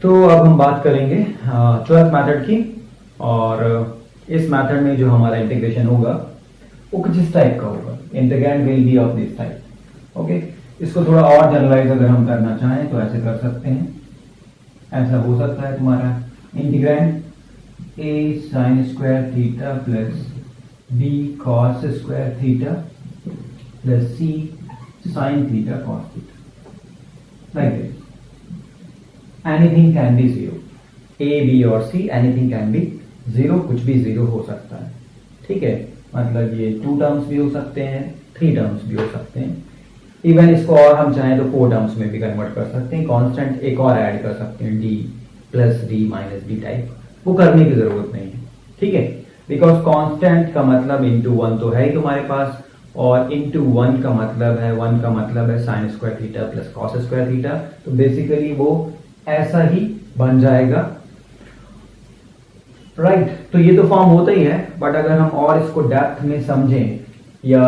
तो अब हम बात करेंगे 12th मेथड की। और इस मेथड में जो हमारा इंटीग्रेशन होगा वो कुछ इस टाइप का होगा। Integrand will be of this type. Okay, इसको थोड़ा और जनरलाइज अगर हम करना चाहें तो ऐसे कर सकते हैं। ऐसा हो सकता है तुम्हारा integrand a sin square theta plus b cos square theta plus c sin theta cos theta, like this. Anything can be zero, a b और c anything can be zero, कुछ भी जीरो हो सकता है। ठीक है, मतलब ये 2 टर्म्स भी हो सकते हैं, 3 टर्म्स भी हो सकते हैं, इवन इसको और हम चाहें तो 4 टर्म्स में भी कन्वर्ट कर सकते हैं। कांस्टेंट एक और ऐड कर सकते हैं, d plus d minus d type, वो करने की जरूरत नहीं है। ठीक है, बिकॉज कांस्टेंट का मतलब इंटू 1 तो है ही तुम्हारे पास, और इंटू 1 का मतलब है 1 का मतलब है sine square theta plus cos square theta. तो बेसिकली वो ऐसा ही बन जाएगा, राइट। तो ये तो फॉर्म होता ही है, बट अगर हम और इसको डेप्थ में समझें या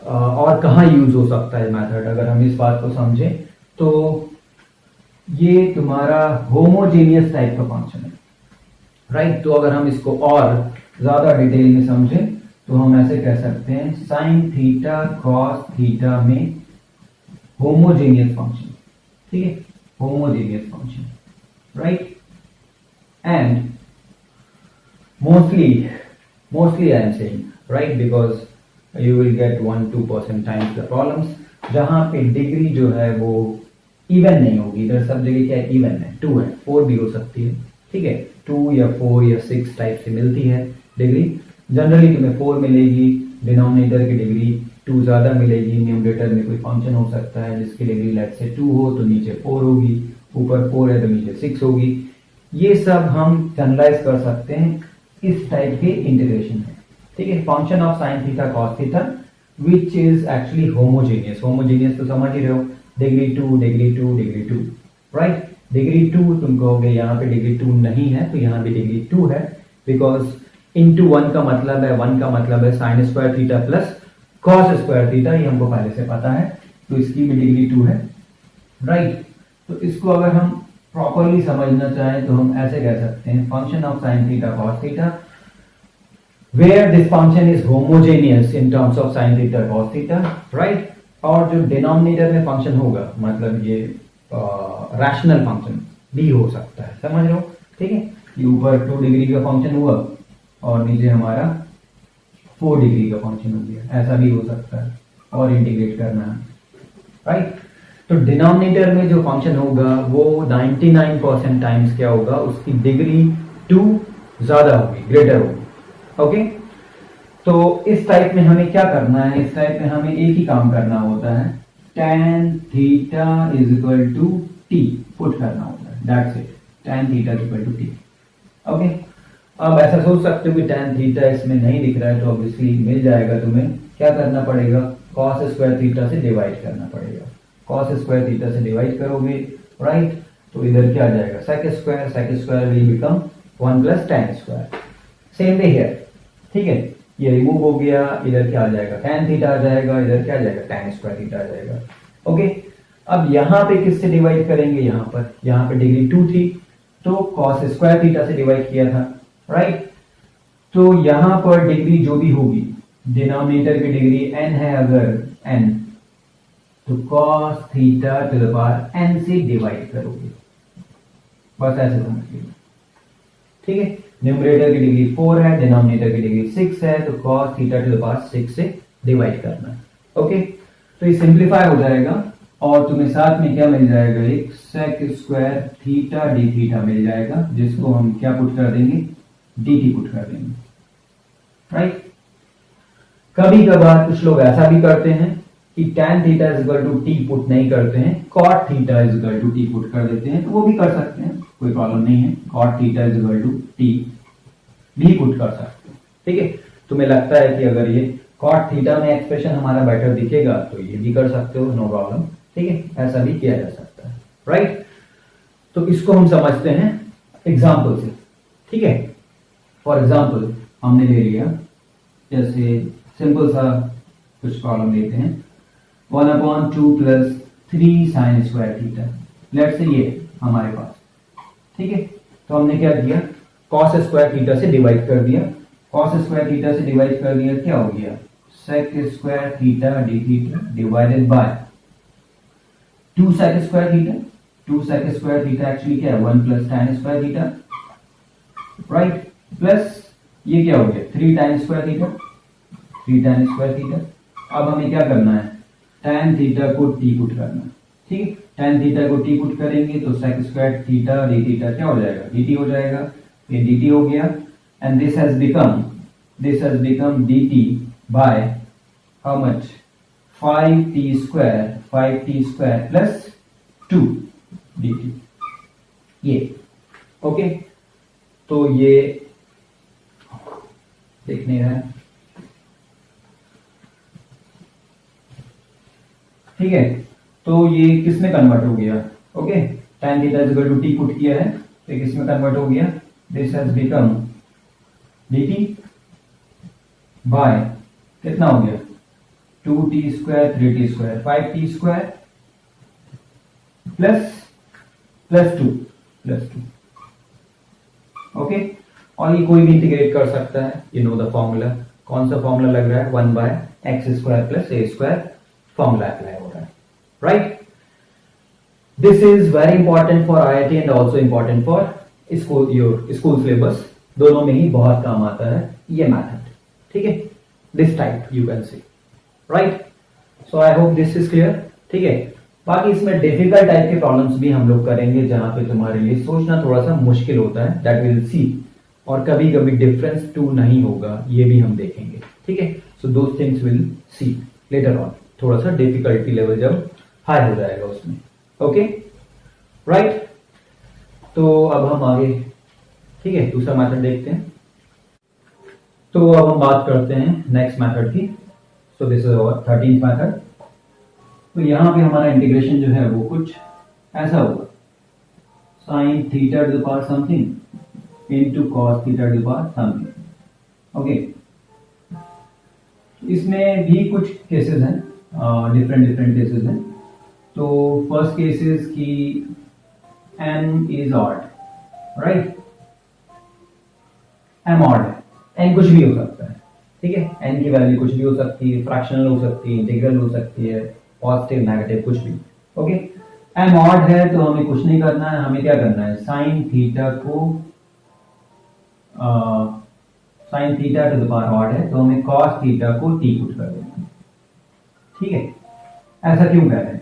और कहाँ यूज हो सकता है मेथड, अगर हम इस बात को समझें तो ये तुम्हारा होमोजेनियस टाइप का फंक्शन है, राइट। तो अगर हम इसको और ज्यादा डिटेल में समझें तो हम ऐसे कह सकते हैं साइन थीटा कॉस थीटा में होमोजेनियस फंक्शन। ठीक है, homogeneous function, right. And mostly I am saying, right, because you will get 1-2% times the problems जहां पे डिग्री जो है वो इवन नहीं होगी। इधर सब जगह क्या है, इवन है, 2 है, 4 भी हो सकती है। ठीक है, 2 या 4 या 6 टाइप से मिलती है डिग्री। जनरली तुम्हें 4 मिलेगी, डिनोमिनेटर की डिग्री 2 ज्यादा मिलेगी। न्यूमरेटर में कोई फंक्शन हो सकता है जिसकी डिग्री लेट से 2 हो तो नीचे 4 होगी, ऊपर 4 है तो नीचे 6 होगी। ये सब हम जनरलाइज कर सकते हैं इस टाइप के इंटीग्रेशन है। ठीक है, function of sine theta cos theta which is actually homogeneous. Homogeneous तो समझ ही रहे हो, degree 2 degree 2 degree 2, right. Degree 2 तुम कहोगे यहाँ पे डिग्री 2 नहीं है तो यहाँ भी डिग्री 2 है, बिकॉज इंटू 1 का मतलब है, 1 का मतलब है sine square theta plus cos square theta, ये हमको पहले से पता है, तो इसकी भी डिग्री 2 है, राइट। तो इसको अगर हम प्रॉपरली समझना चाहें तो हम ऐसे कह सकते हैं function of sine theta cos theta where this function is homogeneous in terms of sine theta cos theta, right. और जो डिनोमिनेटर में फंक्शन होगा, मतलब ये रैशनल फंक्शन भी हो सकता है, समझ लो। ठीक है, ये ऊपर 2 डिग्री का फंक्शन हुआ और नीचे हमारा 4 डिग्री का फंक्शन हो गया, ऐसा भी हो सकता है, और इंटीग्रेट करना है, राइट। तो डिनोमिनेटर में जो फंक्शन होगा वो 99% टाइम्स क्या होगा, उसकी डिग्री 2 ज्यादा होगी, ग्रेटर होगी। ओके, तो इस टाइप में हमें क्या करना है, इस टाइप में हमें एक ही काम करना होता है, tan theta is equal to t put करना होता है, that's it, tan theta is equal to t। Okay, अब ऐसा सोच सकते हो कि tan थीटा इसमें नहीं दिख रहा है तो ऑब्वियसली मिल जाएगा, तुम्हें क्या करना पड़ेगा, cos स्क्वायर थीटा से डिवाइड करना पड़ेगा। cos स्क्वायर थीटा से डिवाइड करोगे, राइट, तो इधर क्या आ जाएगा, sec square will become 1 plus tan square. Same way here, ठीक है, ये रिमूव हो गया, इधर क्या आ जाएगा, tan थीटा आ जाएगा, इधर क्या आ जाएगा, tan स्क्वायर थीटा आ जाएगा। ओके, अब यहां पे किससे डिवाइड करेंगे, यहां पे डिग्री 2 थी तो cos स्क्वायर थीटा से डिवाइड किया था, राइट। तो यहां पर डिग्री जो भी होगी, डिनोमिनेटर की डिग्री n है अगर n, तो cos theta two the power n से डिवाइड करोगे, बस ऐसे समझ लीजिए। ठीक है, न्यूमरेटर की डिग्री 4 है, डिनोमिनेटर की डिग्री 6 है, तो cos theta two the power 6 से डिवाइड करना है। ओके, तो ये सिंप्लीफाई हो जाएगा और तुम्हें साथ में क्या मिल जाएगा, एक sec square theta d theta मिल जाएगा, जिसको हम क्या पुट कर देंगे, dt पुट कर देंगे, राइट। कभी कभार कुछ लोग ऐसा भी करते हैं कि tan theta is equal to t put नहीं करते हैं, cot theta is equal to t put कर देते हैं, तो वो भी कर सकते हैं, कोई प्रॉब्लम नहीं है। cot theta is equal to t भी पुट कर सकते हैं। ठीक है, तुम्हें लगता है कि अगर ये cot थीटा में एक्सप्रेशन हमारा बेटर दिखेगा तो ये भी कर सकते हो, नो प्रॉब्लम। ठीक है, ऐसा भी किया जा सकता है, राइट। तो इसको हम समझते हैं एग्जाम्पल से। ठीक है, फॉर एग्जाम्पल हमने ले लिया, जैसे सिंपल सा कुछ प्रॉब्लम लेते हैं, 1/2 plus 3 sign square theta, let's say ये हमारे पास ठीक है, तो हमने क्या किया, कॉस स्क्वायर थीटा से डिवाइड कर दिया, कॉस स्क्वायर थीटा से डिवाइड कर दिया, क्या हो गया, sec square theta d theta divided by 2 sec square theta, 2 sec square theta actually क्या है 1 plus tan square theta, right, plus ये क्या हो गया 3 tan square theta, 3 tan square theta. अब हमें क्या करना है, tan थीटा को t पुट करना, ठीक है, tan थीटा को t पुट करेंगे तो sec square theta d theta क्या हो जाएगा, dt हो जाएगा, ये dt हो गया, and this has become dt by how much 5t square plus 2 dt, ये ओके, तो ये देख नहीं रहा है, ठीक है, तो ये किस में कन्वर्ट हो गया, okay, tan theta is equal to t put किया है तो किस में कन्वर्ट हो गया, this has become dt by कितना हो गया 2t square 3t square 5t square plus 2 okay, और ये कोई भी इंटीग्रेट कर सकता है, यू नो द फॉर्मूला, कौन सा फॉर्मूला लग रहा है 1 bye x square plus a square, formula apply हो रहा है, right. This is very important for IIT and also important for school syllabus, दोनों में ही बहुत काम आता है ये मेथड, ठीक है, this type you can see, right. So I hope this is clear, ठीक है। बाकी इसमें डिफिकल्ट टाइप के प्रॉब्लम्स भी हम लोग करेंगे जहां पे तुम्हारे लिए सोचना थोड़ा सा मुश्किल होता है, दैट विल सी, और कभी कभी डिफरेंस 2 नहीं होगा, ये भी हम देखेंगे, ठीक है। So those things will see later on, थोड़ा सा डिफिकल्टी लेवल जब हाई हो जाएगा उसमें, ओके, राइट। तो अब हम आगे, ठीक है, दूसरा मेथड देखते हैं। तो अब हम बात करते हैं नेक्स्ट मेथड की, so this is our 13th method. तो यहां पे हमारा इंटीग्रेशन जो है वो कुछ ऐसा होगा, sine theta two the power something into cos theta two the power something, okay. इसमें भी कुछ केसेस हैं, डिफरेंट केसेस हैं। तो फर्स्ट केस इज कि n is odd, right, m odd है, n कुछ भी हो सकता है, ठीक है, n की वैल्यू कुछ भी हो सकती है, फ्रैक्शनल हो सकती है, इंटीग्रल हो सकती है, पॉजिटिव नेगेटिव कुछ भी, ओके। m ऑड है तो हमें कुछ नहीं करना है, हमें क्या करना है, sine theta two the power odd है तो हमें कॉस थीटा को t पुट कर देना, ठीक है। ऐसा क्यों कह रहे हैं,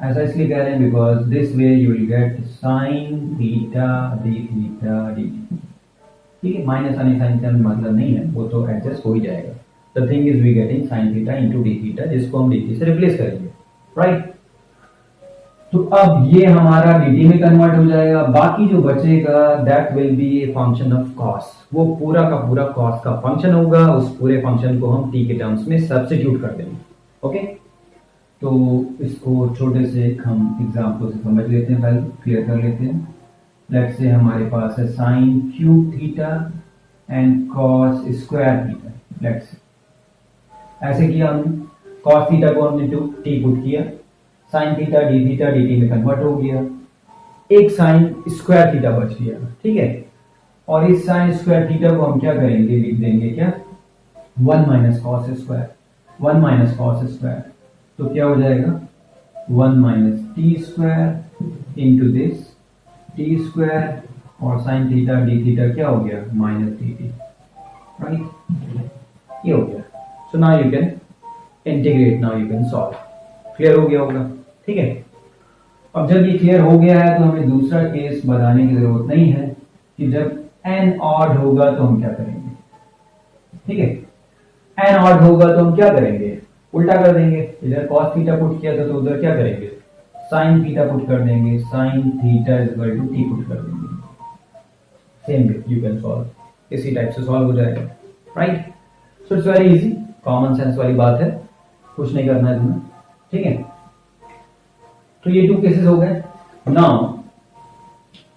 ऐसा इसलिए कह रहे हैं because this way you will get sine theta d theta dt, ठीक है, माइनस आने साइन से मतलब नहीं है, वो तो एडजस्ट हो ही जाएगा। The thing is we getting sine theta into d theta, जिसको हम dt से रिप्लेस करेंगे, राइट। तो अब ये हमारा dt में कन्वर्ट हो जाएगा, बाकी जो बचेगा that will be a function of cos, वो पूरा का पूरा कॉस का फंक्शन होगा, उस पूरे फंक्शन को हम t के टर्म्स में सब्स्टिट्यूट कर देंगे, ओके। तो इसको छोटे से हम एग्जाम्पल से समझ लेते हैं, पहले क्लियर कर लेते हैं। लेट्स से हमारे पास है sine cube theta and cos square theta, let's ऐसे किया हमने, कॉस थीटा को हमने t पुट किया, sine theta d theta dt में कन्वर्ट हो गया, एक साइन स्क्वायर थीटा बच गया, ठीक है, और इस साइन स्क्वायर थीटा को हम क्या करेंगे, लिख देंगे क्या 1 minus cos square, 1 minus cos square, तो क्या हो जाएगा 1 minus T square into this T square, और साइन थीटा डी थीटा क्या हो गया माइनस डी टी, राइट, ये हो गया। So now you can integrate, now you can solve, clear हो गया होगा, ठीक है। अब जब ये क्लियर हो गया है तो हमें दूसरा केस बताने की जरूरत नहीं है कि जब n ऑड होगा तो हम क्या करेंगे, ठीक है, n ऑड होगा तो हम क्या करेंगे, उल्टा कर देंगे, इधर cos थीटा पुट किया था तो उधर क्या करेंगे sin थीटा पुट कर देंगे, sin theta is equal to t put कर देंगे, same way you can solve, इसी टाइप से सॉल्व हो जाएगा, right. So it's very easy, common sense वाली बात है, कुछ नहीं करना है तुम्हें, ठीक है। तो ये 2 केसेस हो गए। नाउ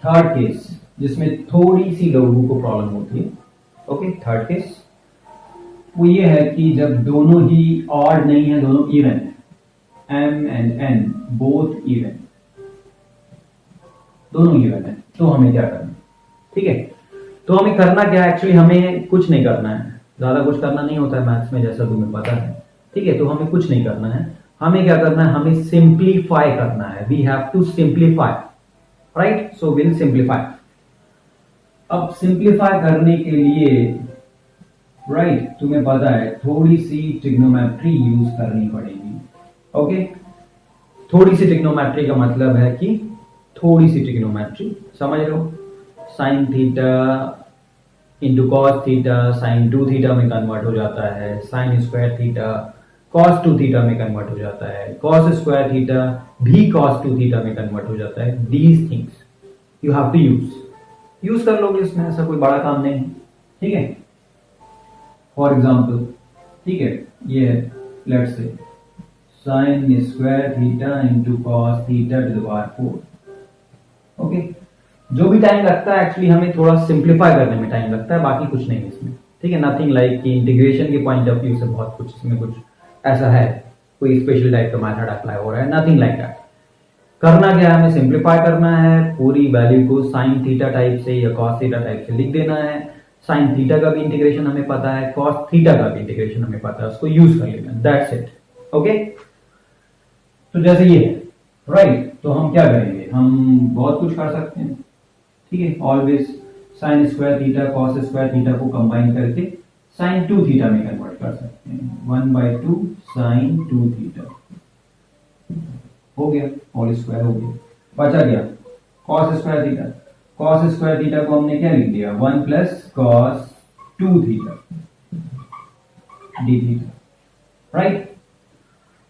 थर्ड केस जिसमें थोड़ी सी लोगों को प्रॉब्लम होती है, ओके, थर्ड केस वो ये है कि जब दोनों ही ऑड नहीं है, दोनों इवन है, m and n both even, दोनों इवन है, तो हमें क्या करना है, ठीक है। तो हमें करना क्या है, एक्चुअली हमें कुछ नहीं करना है, ज्यादा कुछ करना नहीं होता है मैथ्स में, जैसा तुम्हें पता है, ठीक है। तो हमें कुछ नहीं करना है, हमें क्या करना है, हमें सिंप्लीफाई करना है। We have to simplify, right. So will simplify. अब सिंप्लीफाई करने के लिए, राइट, तुम्हें पता है थोड़ी सी ट्रिग्नोमेट्री यूज करनी पड़ेगी। ओके, थोड़ी सी ट्रिग्नोमेट्री का मतलब है कि थोड़ी सी ट्रिग्नोमेट्री, समझ लो। Sine theta into cos theta sine 2 theta में कन्वर्ट हो जाता है, sine square theta cos 2 theta में कन्वर्ट हो जाता है, कॉस स्क्वायर थीटा भी कॉस 2 थीटा में कन्वर्ट हो जाता है। These things you have to use कर लोगे, इसमें ऐसा कोई बड़ा काम नहीं है, ठीक है। फॉर एग्जाम्पल, ठीक है, ये let's say sign square theta into cos theta two the power 4। Okay, जो भी टाइम लगता है एक्चुअली हमें थोड़ा सिंप्लीफाई करने में टाइम लगता है, बाकी कुछ नहीं है इसमें, ठीक है। नथिंग लाइक कि इंटीग्रेशन के पॉइंट ऑफ व्यू से बहुत कुछ इसमें कुछ ऐसा है, कोई स्पेशल टाइप का मेथड अप्लाई हो रहा है, नथिंग लाइक दैट। करना क्या है, हमें सिंप्लीफाई करना है, पूरी वैल्यू को साइन थीटा टाइप से या कॉस थीटा टाइप से लिख देना है। साइन थीटा का भी इंटीग्रेशन हमें पता है, कॉस थीटा का भी इंटीग्रेशन हमें पता है, उसको यूज कर लेना, दैट्स इट। ओके, तो जैसे ये है, राइट, तो हम क्या करेंगे, हम बहुत कुछ कर सकते हैं, ठीक है। Always sign square theta cos square theta को कंबाइन करके साइन 2 थीटा में कन्वर्ट कर सकते हैं। 1/2 साइन 2 थीटा हो गया, होल स्क्वायर हो गया, बचा गया cos square theta. Cos square theta को हमने क्या लिख दिया, 1 plus cos 2 theta d theta, right.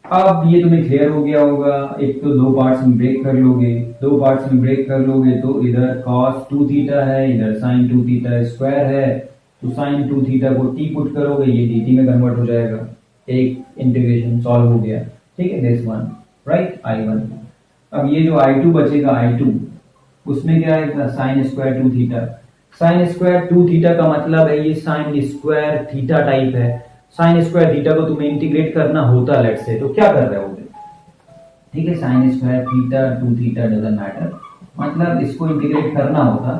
अब ये तुम्हें क्लियर हो गया होगा। एक तो दो पार्ट्स में ब्रेक कर लोगे, दो पार्ट्स में ब्रेक कर लोगे तो इधर cos 2 थीटा है, इधर sin 2 थीटा स्क्वायर है, तो sin 2 थीटा को t पुट करोगे, ये dt में कन्वर्ट हो जाएगा, एक इंटीग्रेशन सॉल्व हो गया, ठीक है। This one, right, I1। अब ये जो I2 बचेगा, I2, उसमें क्या है, sin square 2 theta. sin square 2 theta का मतलब है ये sin स्क्वायर थीटा टाइप है। साइन स्क्वायर थीटा को तुम्हें इंटीग्रेट करना होता, लेट्स से, तो क्या कर रहे होगे, ठीक है। Sine square theta 2 theta doesn't matter, मतलब इसको इंटीग्रेट करना होता,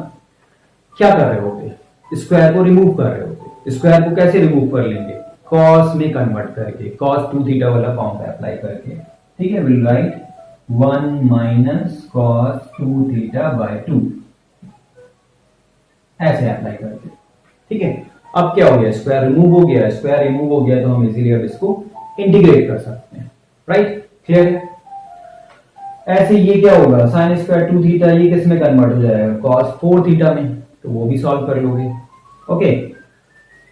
क्या कर रहे होगे, स्क्वायर को रिमूव कर रहे होगे। स्क्वायर को कैसे रिमूव कर लेंगे, कॉस में कन्वर्ट करके, कॉस 2 थीटा वाला फॉर्म पे अप्लाई करके, ठीक है। Will write 1 minus cos 2 theta by 2, ऐसे अप्लाई करके, ठीक है। अब क्या हो गया, स्क्वायर रिमूव हो गया, स्क्वायर रिमूव हो गया तो हम इजीली अब इसको इंटीग्रेट कर सकते हैं, राइट, क्लियर है। ऐसे ये क्या होगा, साइन स्क्वायर 2 थीटा ये किस में कन्वर्ट हो जाएगा, कॉस 4 थीटा में, तो वो भी सॉल्व कर लोगे। Okay,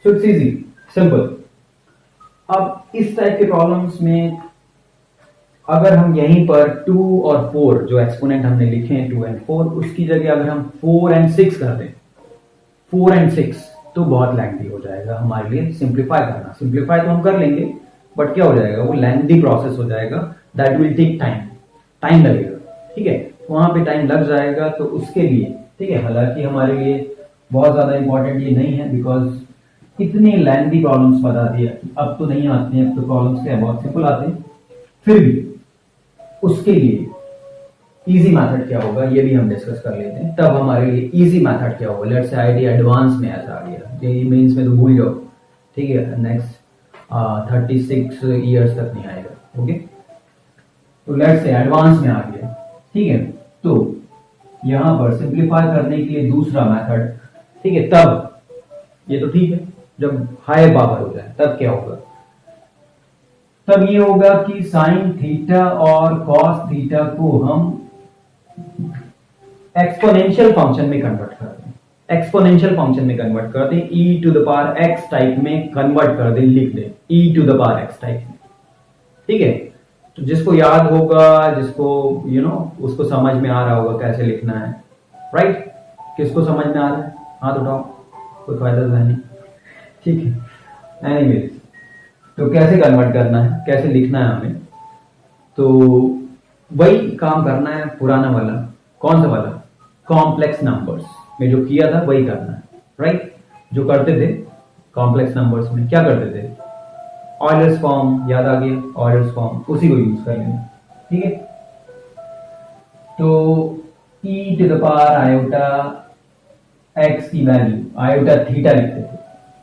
so it's easy, simple. अब इस टाइप के प्रॉब्लम्स में अगर हम यहीं पर 2 और 4 जो एक्सपोनेंट हमने लिखे हैं 2 and 4, उसकी जगह अगर हम 4 and 6 कर दें, 4 and 6, तो बहुत लेंथी हो जाएगा हमारे लिए सिंप्लीफाई करना। सिंप्लीफाई तो हम कर लेंगे, बट क्या हो जाएगा, वो लेंथी प्रोसेस हो जाएगा, दैट विल टेक टाइम लगेगा, ठीक है। वहां पे टाइम लग जाएगा, तो उसके लिए, ठीक है, हालांकि हमारे लिए बहुत ज्यादा इंपॉर्टेंट ये नहीं है, बिकॉज इतने लेंथी प्रॉब्लम्स बता दिया, अब तो नहीं आते हैं, अब तो प्रॉब्लम्स क्या बहुत सिंपल आते हैं, फिर भी उसके लिए इजी मेथड क्या होगा ये भी हम डिस्कस कर लेते हैं। तब हमारे लिए इजी मेथड क्या होगा, लेट्स से आईडी एडवांस में ऐसा आ गया, जेईई मेंस में तो भूल जाओ, ठीक है, नेक्स्ट 36 इयर्स तक नहीं आएगा। ओके, तो लेट्स से एडवांस में आ गया, ठीक है। तो यहां पर सिंप्लीफाई करने के लिए दूसरा मेथड, ठीक है, तब ये तो ठीक है, जब हाई पावर हो जाए तब क्या होगा, तब ये होगा कि साइन थीटा और कॉस थीटा को हम एक्सपोनेंशियल फंक्शन में कन्वर्ट कर दें, एक्सपोनेंशियल फंक्शन में कन्वर्ट कर दें, e to the power x type में कन्वर्ट कर दें, लिख दें e to the power x type में, ठीक है। तो जिसको याद होगा, जिसको उसको समझ में आ रहा होगा कैसे लिखना है, राइट। किसको समझ में आ रहा है, हाथ उठाओ, कोई फायदा तो है नहीं, ठीक है। एनीवेज, तो कैसे कन्वर्ट करना है, कैसे लिखना है हमें, तो वही काम करना है पुराना वाला, कौन सा वाला, कॉम्प्लेक्स नंबर्स में जो किया था वही करना है, राइट। जो करते थे कॉम्प्लेक्स नंबर्स में क्या करते थे, ऑयलर्स फॉर्म, याद आ गया, ऑयलर्स फॉर्म, उसी को यूज कर लेंगे, ठीक है। तो e to the power iota x की वैल्यू आयोटा थीटा लिखते थे,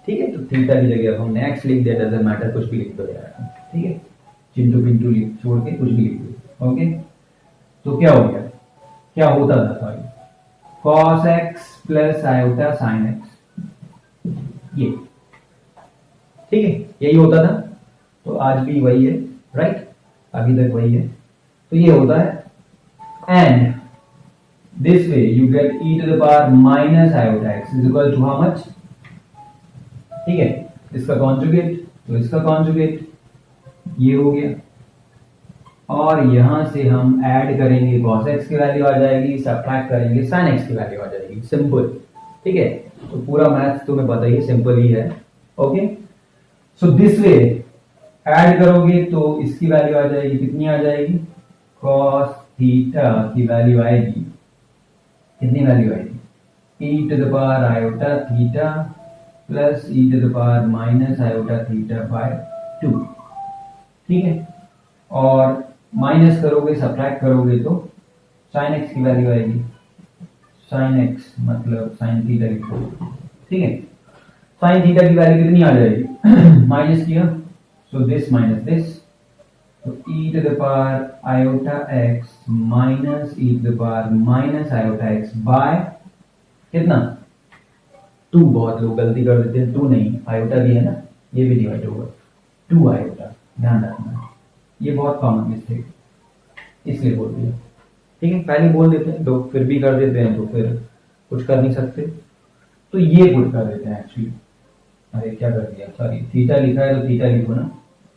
ठीक है, तो थीटा की जगह अब हमने एक्स लिख दिया, डजंट मैटर, कुछ भी लिख दो यार, ठीक है, चिंटू पिंटू लिख छोड़ के कुछ भी लिख दो, ओके। तो क्या हो गया, क्या होता था, sorry, cos x plus iota sin x, ये ठीक है, यही होता था, तो आज भी वही है, राइट, अभी तक वही है, तो ये होता है। And this way you get e to the power minus iota x is equal to how much, ठीक है, इसका कॉन्जुगेट तो इसका कॉन्जुगेट, ये हो गया, और यहां से हम ऐड करेंगे cos x की वैल्यू आ जाएगी, सब्ट्रैक्ट करेंगे sin x की वैल्यू आ जाएगी, सिंपल, ठीक है, तो पूरा मैथ तुम्हें पता ही, सिंपल ही है, okay. So this way add करोगे तो इसकी वैल्यू आ जाएगी, कितनी आ जाएगी, cos थीटा की वैल्यू आएगी, कितनी वैल्यू आएगी, e to the power iota theta plus e to the power minus iota theta by 2, ठीक है, और माइनस करोगे सब्ट्रैक्ट करोगे तो sin x की वैल्यू आएगी, sin x मतलब sin थीटा लिखो, ठीक है, sin थीटा की वैल्यू कितनी आ जाएगी, माइनस किया, सो दिस माइनस दिस, तो e to the power iota x minus e to the power minus iota x by कितना 2, बहुत लोग गलती कर देते हैं, 2 नहीं, आयोटा भी है ना, ये भी डिवाइड होगा, 2 आयोटा, ध्यान रखना, ये बहुत कॉमन मिस्टेक, इसलिए बोल दिया, ठीक है, पहले बोल देते हैं लोग, फिर भी कर देते हैं, तो फिर कुछ कर नहीं सकते, तो ये पुट कर देते हैं एक्चुअली, अरे क्या कर दिया, सॉरी, थीटा लिखा है तो थीटा लिखो ना,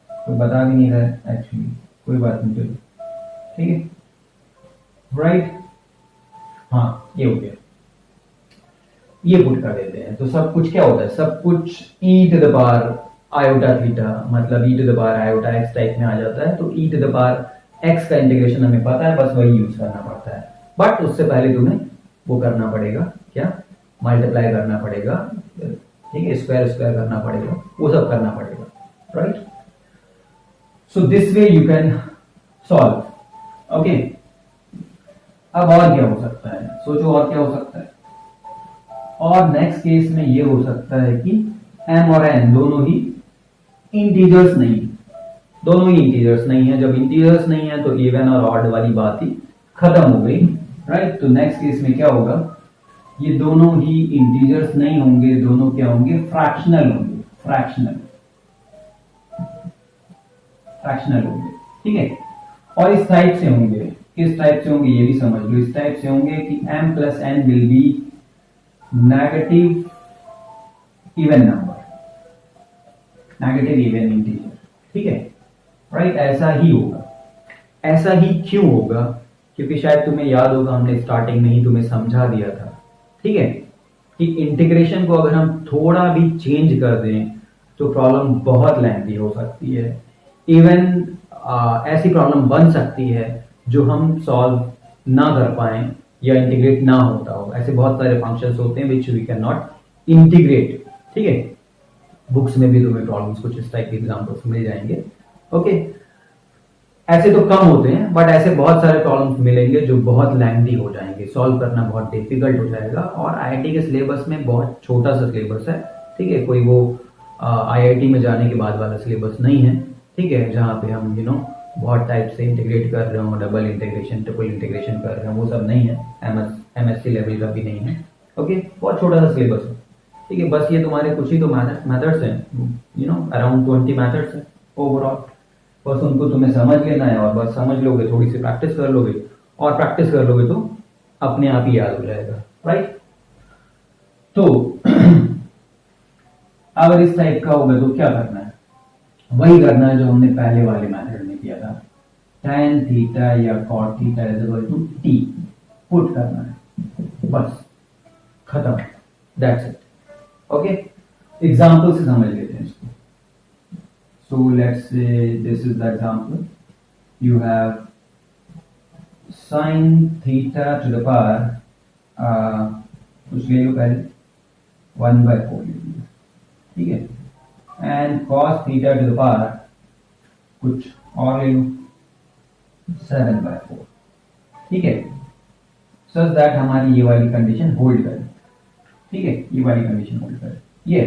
कोई बता भी नहीं रहा है एक्चुअली, कोई बात नहीं, चलो, ठीक है, राइट, हाँ ये हो गया, ये पुट कर देते हैं, तो सब कुछ क्या होता है, सब कुछ e to the power iota theta मतलब e to the power iota x type में आ जाता है, तो e to the power x का इंटीग्रेशन हमें पता है, बस वही यूज करना पड़ता है, बट उससे पहले तुम्हें वो करना पड़ेगा, क्या, मल्टीप्लाई करना पड़ेगा, ठीक है, स्क्वायर स्क्वायर करना पड़ेगा, वो सब करना पड़ेगा, right. So this way you can solve, okay. अब और क्या हो सकता है, सोचो और क्या हो सकता है, और नेक्स्ट केस में ये हो सकता है कि m और n दोनों ही इंटीजर्स नहीं, दोनों ही इंटीजर्स नहीं है, जब इंटीजर्स नहीं है तो इवन और ऑड वाली बात ही खत्म हो गई, राइट। तो नेक्स्ट केस में क्या होगा, ये दोनों ही इंटीजर्स नहीं होंगे, दोनों क्या होंगे, फ्रैक्शनल होंगे, फ्रैक्शनल होंगे, ठीक है, और इस टाइप से होंगे, किस टाइप से होंगे ये भी समझ लो, इस टाइप से होंगे कि m plus n will B negative even number, negative even integer, ठीक है, राइट, ऐसा ही होगा, ऐसा ही क्यों होगा, क्योंकि शायद तुम्हें याद होगा हमने स्टार्टिंग में ही तुम्हें समझा दिया था, ठीक है, कि इंटीग्रेशन को अगर हम थोड़ा भी चेंज कर दें तो प्रॉब्लम बहुत लेंथी हो सकती है, इवन ऐसी प्रॉब्लम बन सकती है जो हम सॉल्व ना कर पाए या इंटीग्रेट ना होता हो, ऐसे बहुत सारे फंक्शंस होते हैं which we can not integrate, ठीक है, बुक्स में भी तुम्हें प्रॉब्लम्स कुछ इस टाइप के एग्जांपल्स मिल जाएंगे, ओके। ऐसे तो कम होते हैं बट ऐसे बहुत सारे प्रॉब्लम्स मिलेंगे जो बहुत लेंथी हो जाएंगे, सॉल्व करना बहुत डिफिकल्ट हो जाएगा, और आईआईटी के सिलेबस में बहुत छोटा सा सिलेबस है, ठीक है, कोई वो आईआईटी में जाने के बाद वाला सिलेबस नहीं है, ठीक है, जहाँ पे हम बहुत टाइप से इंटीग्रेट कर रहे हो, डबल इंटीग्रेशन ट्रिपल इंटीग्रेशन कर रहे हो, वो सब नहीं है, एमएससी लेवल का भी नहीं है, ओके, बहुत छोटा सा सिलेबस है, ठीक है, बस ये तुम्हारे कुछ ही तो मेथड्स हैं, अराउंड 20 मेथड्स हैं ओवरऑल, बस उनको तुम्हें समझ लेना है, और बस समझ लोगे, थोड़ी सी प्रैक्टिस कर लोगे, और प्रैक्टिस कर लोगे तो अपने आप ही याद हो जाएगा, राइट। तो अगर इस टाइप का होगा तो क्या करना है, वही करना है जो हमने पहले वाले मेथड में किया था, tan थीटा या cot theta is equal to t put करना है, बस खत्म, दैट्स इट, ओके। एग्जांपल से समझ लेते हैं इसको, so let's say this is the example, you have sin theta two the power कुछ ले लो पहले 1/4, ठीक है, and cos theta two the power कुछ और ले लो 7/4, ठीक है, सच दैट हमारी ये वाली कंडीशन होल्ड करे, ठीक है, ये वाली कंडीशन होल्ड करे, ये।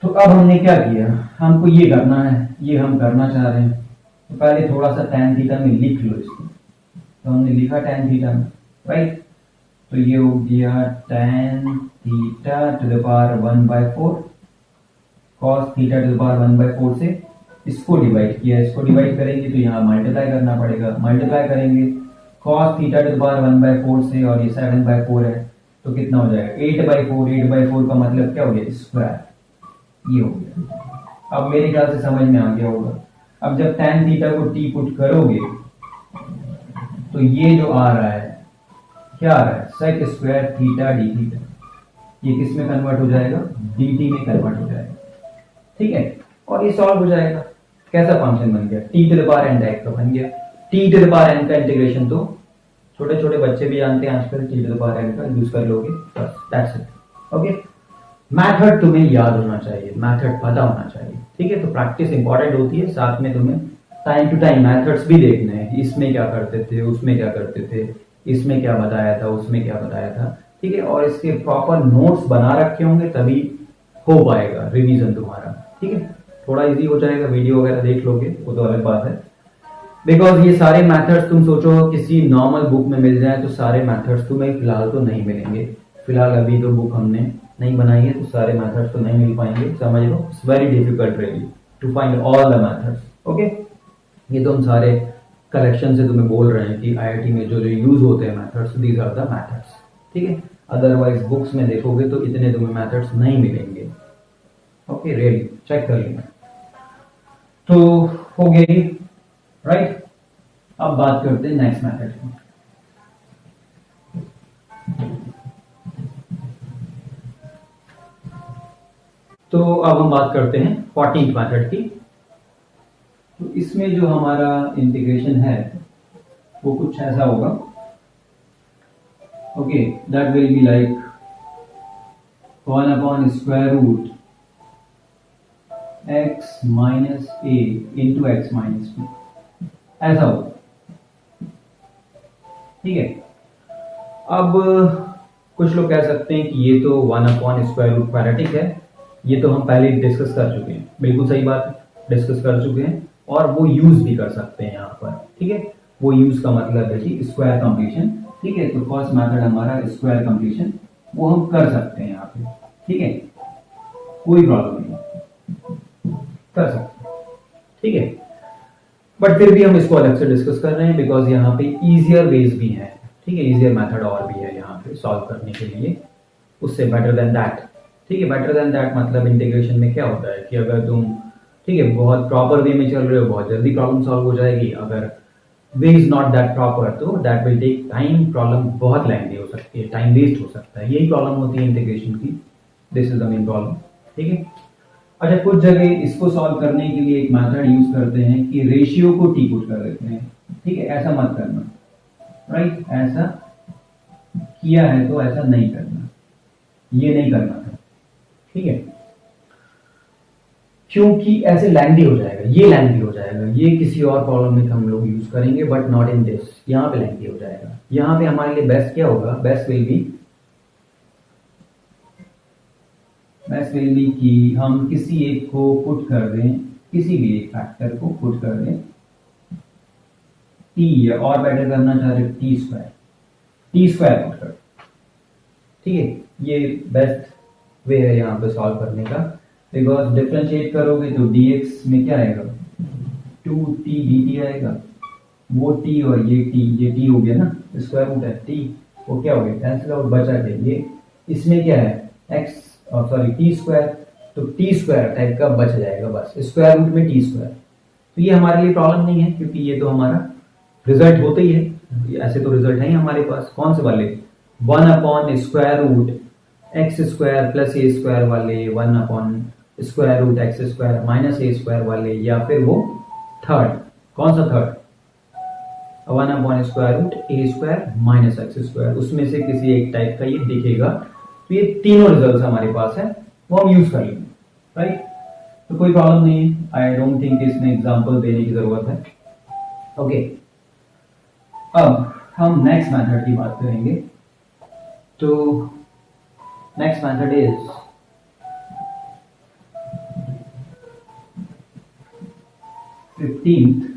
तो अब हमने क्या किया, हमको ये करना है, ये हम करना चाह रहे हैं, तो पहले थोड़ा सा tan थीटा में लिख लो इसको। तो हमने लिखा tan थीटा में, राइट। तो ये हो गया tan theta two the power 1/4 cos theta two the power 1/4 से इसको डिवाइड किया, इसको डिवाइड करेंगे तो यहाँ मल्टीप्लाई करना पड़ेगा, मल्टीप्लाई करेंगे cos theta two the power 1/4 से, और ये 7/4 है तो कितना हो जाएगा 8/4। 8/4 का मतलब क्या हो गया, स्क्वायर, ये हो गया। अब मेरे ख्याल से समझ में आ गया होगा। अब जब tan थीटा को t पुट करोगे तो ये जो आ रहा है, क्या आ रहा है, sec square theta d theta, ये किस में कन्वर्ट हो जाएगा, dt में कन्वर्ट हो जाएगा, ठीक है। और ये सॉल्व हो जाएगा। कैसा फंक्शन बन गया, t to the power n type का बन गया। t to the power n का इंटीग्रेशन तो छोटे छोटे बच्चे भी जानते हैं आजकल, t to the power n का यूज कर लोगे, बस दैट्स इट, ओके। मेथड तुम्हें याद होना चाहिए, मेथड पता होना चाहिए, ठीक है। तो प्रैक्टिस इंपॉर्टेंट होती है, साथ में तुम्हें टाइम टू टाइम मेथड्स भी देखने हैं, इसमें क्या करते थे, उसमें क्या करते थे, इसमें क्या बताया था, उसमें क्या बताया था, ठीक है। और इसके प्रॉपर नोट्स बना रखे होंगे तभी हो पाएगा रिवीजन तुम्हारा, ठीक है। थोड़ा इजी हो जाएगा, वीडियो वगैरह देख लोगे वो तो अलग बात है। बिकॉज ये सारे मेथड्स तुम सोचो किसी नॉर्मल बुक में मिल जाए तो सारे मेथड्स तुम्हें फिलहाल तो नहीं मिलेंगे। फिलहाल अभी तो बुक हमने नहीं बनाई है तो सारे मेथड्स तो नहीं मिल पाएंगे, समझ लो। It's very difficult really to find all the methods, okay. ये तो हम सारे कलेक्शन से तुम्हें बोल रहे हैं कि आईआईटी में जो जो यूज होते हैं methods, these are the methods, ठीक है। अदरवाइज बुक्स में देखोगे तो इतने तुम्हें मेथड्स नहीं मिलेंगे, ओके। रियली चेक कर लेना। तो हो गई, राइट। अब बात करते हैं नेक्स्ट मेथड की। तो अब हम बात करते हैं 14th मेथड की। तो इसमें जो हमारा इंटीग्रेशन है वो कुछ ऐसा होगा, okay. That will be like 1/√x minus a into x minus b, ऐसा होगा, ठीक है। अब कुछ लोग कह सकते हैं कि ये तो 1/√, क्वाड्रेटिक है, ये तो हम पहले डिस्कस कर चुके हैं। बिल्कुल सही बात है, डिस्कस कर चुके हैं और वो यूज भी कर सकते हैं यहाँ पर, ठीक है। वो यूज का मतलब है कि स्क्वायर कंप्लीशन, ठीक है। तो फर्स्ट मेथड हमारा स्क्वायर कंप्लीशन, वो हम कर सकते हैं यहाँ पे, ठीक है, कोई प्रॉब्लम नहीं, कर सकते हैं, ठीक है। बट फिर भी हम इसको अलग से डिस्कस कर रहे हैं बिकॉज यहाँ पे इजियर वेज भी हैं, ठीक है। इजियर मेथड और भी है यहाँ पे सॉल्व करने के लिए, उससे बेटर देन दैट, ठीक है। बेटर देन दैट मतलब इंटीग्रेशन में क्या होता है कि अगर तुम, ठीक है, बहुत प्रॉपर वे में चल रहे हो, बहुत जल्दी प्रॉब्लम सॉल्व हो जाएगी। अगर way is not that proper तो that will take time, problem बहुत लेंथी हो सकती है, टाइम वेस्ट हो सकता है। यही प्रॉब्लम होती है इंटीग्रेशन की, this is the main problem, ठीक है। अच्छा, कुछ जगह इसको सॉल्व करने के लिए एक मेथड यूज करते हैं कि रेशियो को टी पुट कर देते हैं, ठीक है। ऐसा मत करना, राइट। ऐसा किया है तो ऐसा नहीं करना, ये नहीं करना था, ठीक है। क्योंकि ऐसे लेंथी हो जाएगा, ये लेंथी हो जाएगा, ये किसी और प्रॉब्लम में हम लोग यूज करेंगे बट नॉट इन दिस। यहाँ पे लेंथी हो जाएगा। यहाँ पे हमारे लिए बेस्ट क्या होगा, बेस्ट विल बी कि हम किसी एक को पुट कर दें, किसी भी एक फैक्टर को पुट कर दें टी, और बेटर करना चाह रहे टी स्क्वायर पुट कर, ठीक है। ये बेस्ट वे है यहाँ पे सॉल्व करने का, बिकॉज डिफरेंशिएट करोगे तो dx में क्या आएगा, 2t dt आएगा। वो t और ये t हो गया ना, स्क्वायर रूट है t, वो क्या हो गया, कैंसिल आउट, बचा के ये, इसमें क्या है x सॉरी टी स्क्वायर, तो टी स्क्वायर टाइप का बच जाएगा, बस स्क्वायर रूट में टी स्क्वायर। तो ये हमारे लिए प्रॉब्लम नहीं है क्योंकि ये तो हमारा रिजल्ट होता ही है। ऐसे तो रिजल्ट है हमारे पास, कौन से वाले, 1/√x² प्लस a स्क्वायर वाले, 1/√x² माइनस a स्क्वायर वाले, या फिर वो थर्ड, कौन सा थर्ड, 1/√a² माइनस x², उसमें से किसी एक टाइप का ये दिखेगा। तो ये तीनों रिजल्ट्स हमारे पास है, वो हम यूज कर लेंगे, राइट। तो कोई प्रॉब्लम नहीं है, आई डोंट थिंक इसमें एग्जांपल देने की जरूरत है, ओके। अब हम नेक्स्ट मेथड की बात करेंगे। तो नेक्स्ट मेथड इज 15th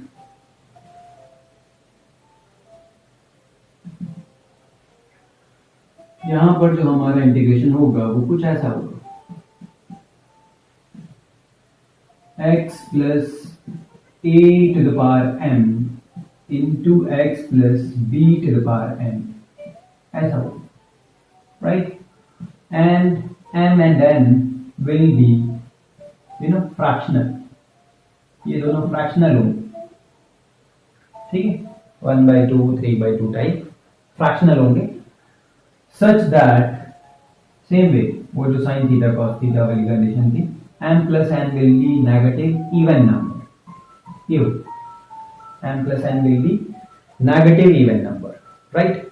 यहां पर जो हमारा इंटीग्रेशन होगा वो कुछ ऐसा होगा, x plus a to the power m into x plus b to the power m, ऐसा होगा, right. And m and n will be fractional, ये दोनों फ्रैक्शनल होंगे, ठीक है, 1/2 3/2 टाइप फ्रैक्शनल होंगे, सच दैट सेम वे वो जो साइन थीटा कॉस थीटा वाली कंडीशन थी, m plus n will B negative even number, ये m plus n will B negative even number, right.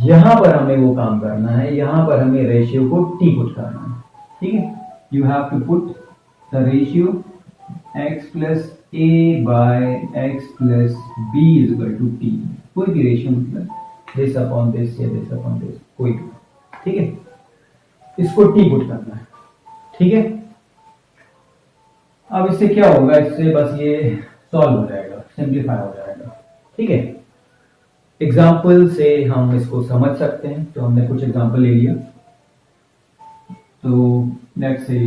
यहां पर हमें वो काम करना है, यहां पर हमें रेशियो को t पुट करना है, ठीक है। You have to put the ratio x plus a by x plus b is equal to t, कोई भी रेशियो मतलब दिस अपॉन दिस या दिस अपॉन दिस, कोई भी, ठीक है। इसको t पुट करना है, ठीक है। अब इससे क्या होगा, इससे बस ये सॉल्व हो जाएगा, सिंप्लीफाई हो जाएगा, ठीक है। एग्जाम्पल से हम इसको समझ सकते हैं, तो हमने कुछ एग्जाम्पल ले लिया। तो लेट्स से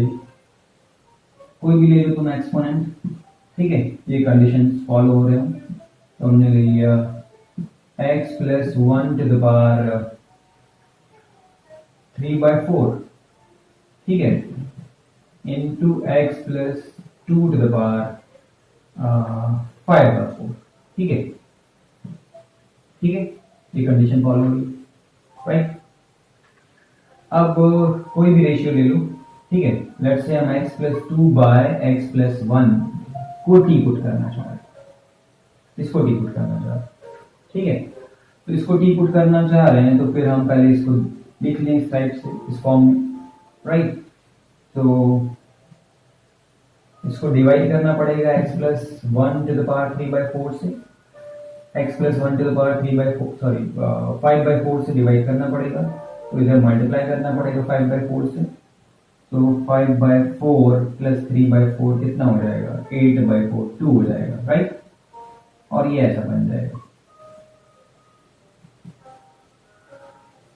कोई भी ले लो तुम एक्सपोनेंट, ठीक है, ये कंडीशन फॉलो हो रहे हो, तो हमने ले लिया x plus 1 to the power 3/4, ठीक है, into x plus 2 to the power 5/4, ठीक है, ठीक है, ये कंडीशन फॉलो होगी, राइट। अब कोई भी रेशियो ले लो, ठीक है, लेट्स से हम x plus 2 by x plus 1 को t पुट करना चाह रहे हैं, इसको t पुट करना चाह रहे हैं, ठीक है। तो इसको t पुट करना चाह रहे हैं, तो फिर हम पहले इसको लिख लें इस टाइप से, इस फॉर्म में, राइट। तो इसको डिवाइड करना पड़ेगा x plus 1 to the power 3/4 से, x plus 1 to the power 3/4 sorry 5/4 से डिवाइड करना पड़ेगा, तो इधर मल्टीप्लाई करना पड़ेगा 5/4 से, तो 5/4 प्लस 3/4 कितना हो जाएगा, 8/4, 2 हो जाएगा, राइट। और ये ऐसा बन जाएगा।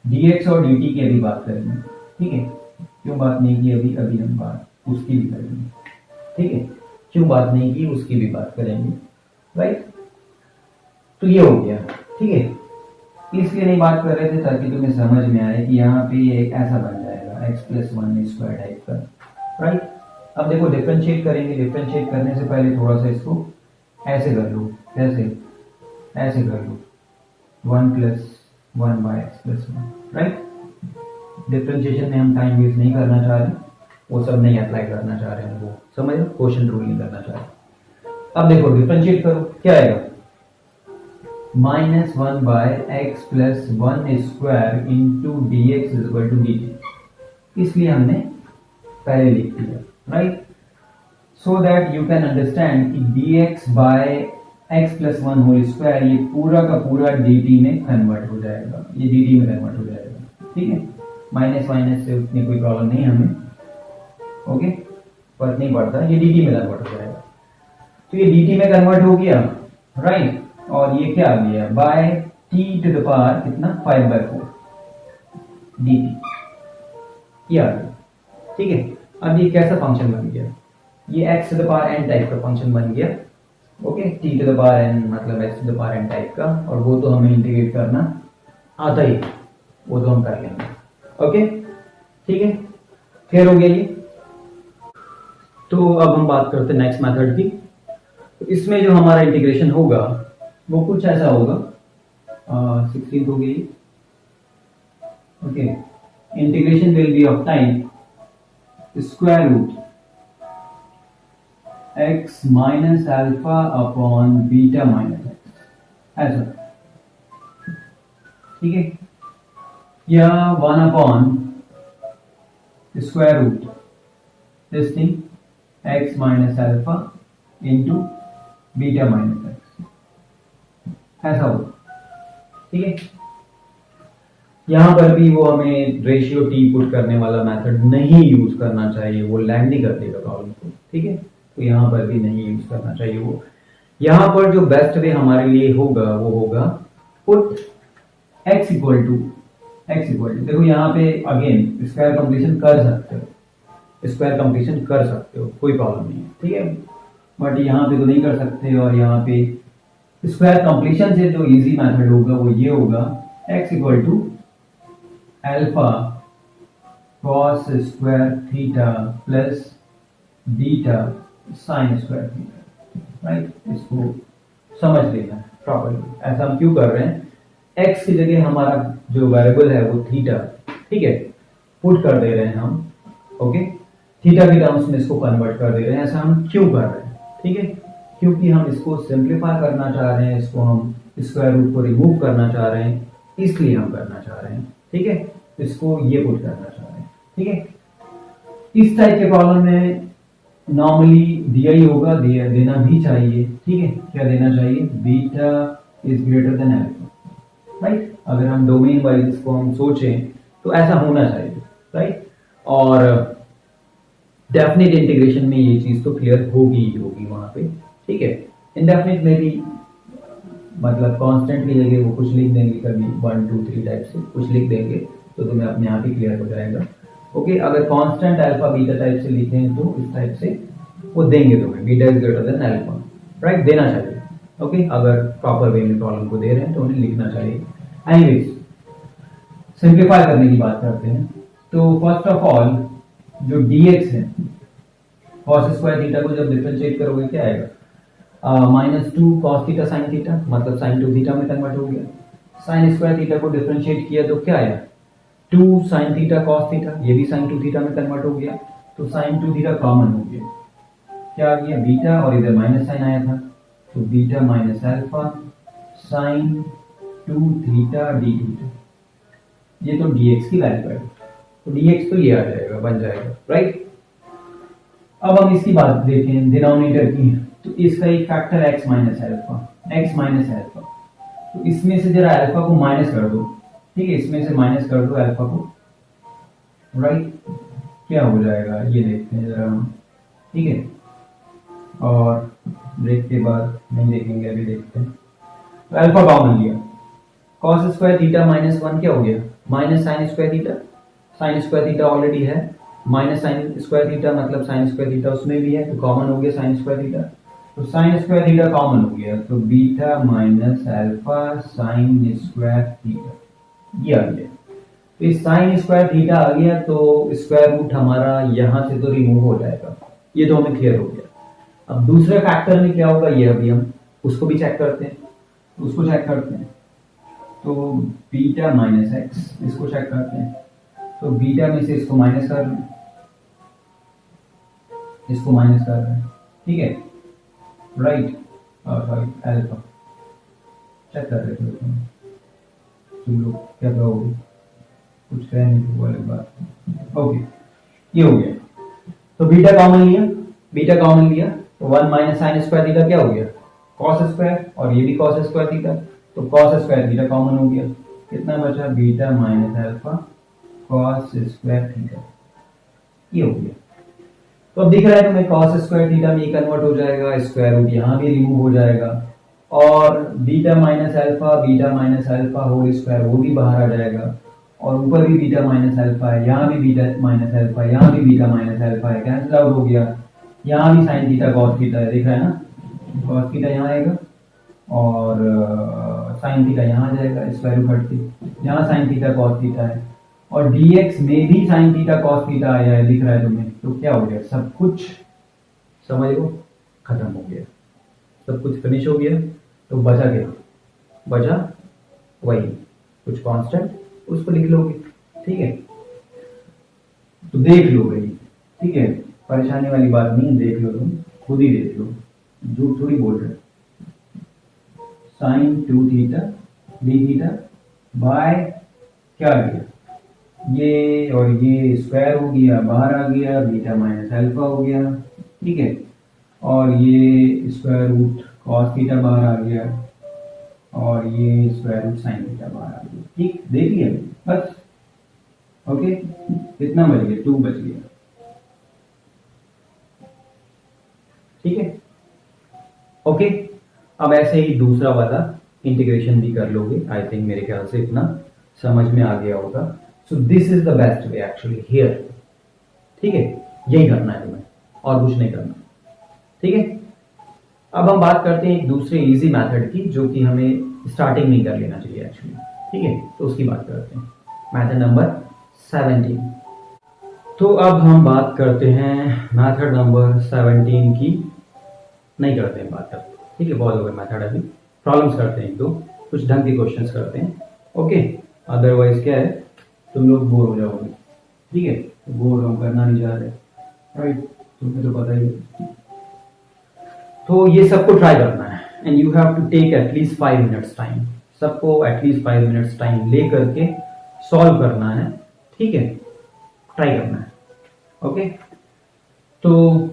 dx और dt की अभी बात करेंगे, ठीक है, क्यों बात नहीं की अभी, अभी हम बात उसकी भी करेंगे, ठीक है, क्यों बात नहीं की उसकी भी बात करेंगे, राइट। तो ये हो गया, ठीक है, इसलिए नहीं बात कर रहे थे ताकि तुम्हें समझ में आए कि यहाँ पे एक ऐसा बन जाएगा x प्लस 1 स्क्वायर टाइप का, राइट। अब देखो डिफरेंशिएट करेंगे, डिफरेंशिएट करने से पहले थोड़ा सा इसको ऐसे कर लो, कैसे, ऐसे कर लो, 1 plus 1 by x plus 1, right. Differentiation में हम टाइम वेस्ट नहीं करना चाह रहे, वो सब नहीं अप्लाई करना चाह रहे हैं, वो समझ लो, क्वेश्चन रूल नहीं करना चाह रहे। अब देखो डिफरेंशिएट करो, क्या आएगा, -1 by x plus 1 square into d x is equal to d t, इसलिए हमने पहले लिख दिया, right, so that you can understand कि dx by x plus 1 whole square ये पूरा का पूरा dt में कन्वर्ट हो जाएगा, ये dt में कन्वर्ट हो जाएगा, ठीक है। माइनस माइनस से उतनी कोई प्रॉब्लम नहीं हमें, ओके, फर्क नहीं पड़ता, ये dt में कन्वर्ट हो जाएगा। तो ये dt में कन्वर्ट हो गया, राइट, और ये क्या आ गया, by t to the power कितना, 5/4 dt, ये आ गया, ठीक है। अब ये कैसा फंक्शन बन गया, ये x to the power n type का फंक्शन बन गया, okay, t to the power n मतलब x to the power n type का, और वो तो हमें इंटीग्रेट करना आता ही, वो तो हम कर लेंगे, ओके, ठीक है, क्लियर हो गया ये। तो अब हम बात करते हैं नेक्स्ट मेथड की। तो इसमें जो हमारा इंटीग्रेशन होगा वो कुछ ऐसा होगा, 16 हो गई, okay, integration will be of type square root x minus alpha upon beta minus x, ऐसा, ठीक है, या 1 upon square root this thing x minus alpha into beta minus x, ऐसा होगा, ठीक है। यहाँ पर भी वो हमें रेशियो टी पुट करने वाला मेथड नहीं यूज करना चाहिए, वो लैंडी कर देगा प्रॉब्लम को, ठीक है। तो यहाँ पर भी नहीं यूज करना चाहिए वो। यहाँ पर जो बेस्ट वे हमारे लिए होगा वो होगा पुट x इक्वल टू देखो यहाँ पे अगेन स्क्वायर कंप्लीशन कर सकते हो, स्क्वायर कंप्लीशन कर सकते हो, कोई प्रॉब्लम नहीं है, ठीक है। बट यहाँ पे तो नहीं कर सकते, और यहाँ पे स्क्वायर कंप्लीशन से जो इजी मेथड होगा वो ये होगा x equal to alpha cos square theta plus beta sine square theta, right. इसको समझ लेना प्रॉपर्ली। ऐसा हम क्यों कर रहे हैं, x की जगह हमारा जो वेरिएबल है वो थीटा, ठीक है, पुट कर दे रहे हैं हम, ओके। थीटा के टर्म्स में इसको कन्वर्ट कर दे रहे हैं। ऐसा हम क्यों कर रहे हैं, ठीक है, क्योंकि हम इसको सिंप्लीफाई करना चाह रहे हैं, इसको हम स्क्वायर रूट को रिमूव करना चाह रहे हैं, इसलिए हम करना चाह रहे हैं, ठीक है। इसको ये पुट करना चाह रहे हैं, ठीक है। इस टाइप के प्रॉब्लम में नॉर्मली दिया ही होगा, देना भी चाहिए, ठीक है। क्या देना चाहिए, beta is greater than alpha, right. अगर हम डोमेन वाइज इसको हम सोचें तो ऐसा होना चाहिए, राइट। और डेफिनेट इंटीग्रेशन में ये चीज तो क्लियर होगी ही होगी वहां पे, ठीक है। इनडेफिनेट में भी मतलब कांस्टेंट की जगह वो कुछ लिख देंगे, कभी 1 2 3 टाइप से कुछ लिख देंगे तो तुम्हें अपने आप ही क्लियर हो जाएगा, ओके। अगर कांस्टेंट अल्फा बीटा टाइप से लिखें तो इस टाइप से वो देंगे तुम्हें, beta is greater than alpha, right, देना चाहिए, ओके। अगर प्रॉपर वे में प्रॉब्लम को दे रहे हैं तो उन्हें लिखना चाहिए। एनीवेज, सिंप्लीफाई करने की बात करते हैं। तो फर्स्ट ऑफ ऑल जो dx है, cos स्क्वायर थीटा को जब डिफरेंशिएट करोगे क्या आएगा, -2 cos थीटा sin थीटा, मतलब sin 2 थीटा में कन्वर्ट हो गया। sin स्क्वायर थीटा को डिफरेंशिएट किया तो क्या आया, 2 sin थीटा cos थीटा, ये भी sin 2 थीटा में कन्वर्ट हो गया, तो sin 2 थीटा कॉमन हो गया, क्या आ गया बीटा, और इधर माइनस साइन आया था तो beta minus alpha sin 2 theta d theta, ये तो dx की वैल्यू है, तो dx तो ये आ जाएगा, बन जाएगा, राइट। अब हम इसकी बात देखें डिनोमिनेटर की, तो इसका एक फैक्टर x माइनस अल्फा, तो इसमें से जरा अल्फा को माइनस कर दो, ठीक है, इसमें से माइनस कर दो अल्फा को, राइट। क्या हो जाएगा ये देखते हैं जरा हम, ठीक है। और ब्रेक के बाद नहीं देखेंगे, अभी देखते हैं। तो अल्फा कॉमन लिया, cos स्क्वायर थीटा -1 क्या हो गया, minus sign square theta, sign square theta already है, माइनस साइन स्क्वायर थीटा मतलब साइन स्क्वायर थीटा उसमें भी है, तो कॉमन हो गया साइन स्क्वायर थीटा, तो साइन स्क्वायर थीटा कॉमन हो गया, तो beta minus alpha sign square theta ये आ गया। तो इस साइन स्क्वायर थीटा आ गया तो स्क्वायर रूट हमारा यहां से तो रिमूव हो जाएगा, ये तो हमें क्लियर हो गया। अब दूसरे फैक्टर में क्या होगा ये अभी हम उसको भी चेक करते हैं, तो बीटा माइनस एक्स, इसको चेक करते हैं। तो बीटा में से इसको माइनस कर लें, इसको माइनस कर रहे हैं, ठीक है, राइट। सॉरी अल्फा चेक कर रहे थे तुम लोग, क्या कहोगे, कुछ कह नहीं वो अलग बात, ओके। ये हो गया, तो बीटा कॉमन लिया, तो 1 माइनस साइन स्क्वायर थीटा क्या हो गया, कॉस स्क्वायर, और ये भी कॉस स्क्वायर थीटा, तो कॉस स्क्वायर थीटा कॉमन हो गया, कितना बचा, beta minus alpha cos square theta, ये हो गया। तो अब दिख रहा है तुम्हें कॉस स्क्वायर थीटा में कन्वर्ट हो जाएगा, स्क्वायर रूट यहाँ भी रिमूव हो जाएगा, और beta minus alpha whole square वो भी बाहर आ जाएगा, और ऊपर भी बीटा माइनस अल्फा है, यहाँ भी बीटा माइनस अल्फा, यहाँ भी बीटा माइनस अल्फा है, कैंसिल आउट हो गया। यहाँ भी साइन थीटा कॉस थीटा है, दिख रहा है ना, कॉस थीटा यहाँ आएगा और साइन थीटा यहाँ आ जाएगा, स्क्वायर रूट हट के, यहाँ साइन थीटा कॉस थीटा है, और dx में भी साइन थीटा कॉस थीटा आया है, दिख रहा है तुम्हें। तो क्या हो गया, सब कुछ समझ लो खत्म हो गया, सब कुछ फिनिश हो गया। तो बचा क्या, बचा वही कुछ कांस्टेंट, उसको लिख लोगे, ठीक है। तो देख लो भाई, ठीक है, परेशानी वाली बात नहीं, देख लो तुम खुद ही देख लो, झूठ थोड़ी बोल रहे। Sine 2 theta d theta by क्या आ गया, ये और ये स्क्वायर हो गया, बाहर आ गया, बीटा माइनस अल्फा हो गया, ठीक है, और ये स्क्वायर रूट कॉस थीटा बाहर आ गया, और ये स्क्वायर रूट साइन थीटा बाहर आ गया। ठीक, देख लिया बस। ओके, कितना बच गया? 2 बच गया। ठीक है, ओके। अब ऐसे ही दूसरा वाला इंटीग्रेशन भी कर लोगे। आई थिंक मेरे ख्याल से इतना समझ में आ गया होगा। सो this is the best way actually here. ठीक है, यही करना है तुम्हें और कुछ नहीं करना। ठीक है, अब हम बात करते हैं एक दूसरे इजी मेथड की, जो कि हमें स्टार्टिंग नहीं कर लेना चाहिए एक्चुअली। ठीक है, तो उसकी बात करते हैं, मेथड नंबर 17। तो अब हम बात करते हैं मेथड नंबर 17 की। नहीं करते हैं बात अब, ठीक है, बहुत हो गया मेथड। अभी प्रॉब्लम्स करते हैं, एक दो कुछ ढंग के क्वेश्चंस करते हैं। ओके, अदरवाइज क्या है, तुम लोग बोर हो जाओगे। ठीक है, बोर हम करना नहीं चाह रहे, राइट, तुम्हें तो पता ही है। तो ये सबको ट्राई करना है and you have to take at least 5 minutes time. सबको एटलीस्ट 5 मिनट्स टाइम ले करके सॉल्व करना है। ठीक है, ट्राई करना है। ओके, तो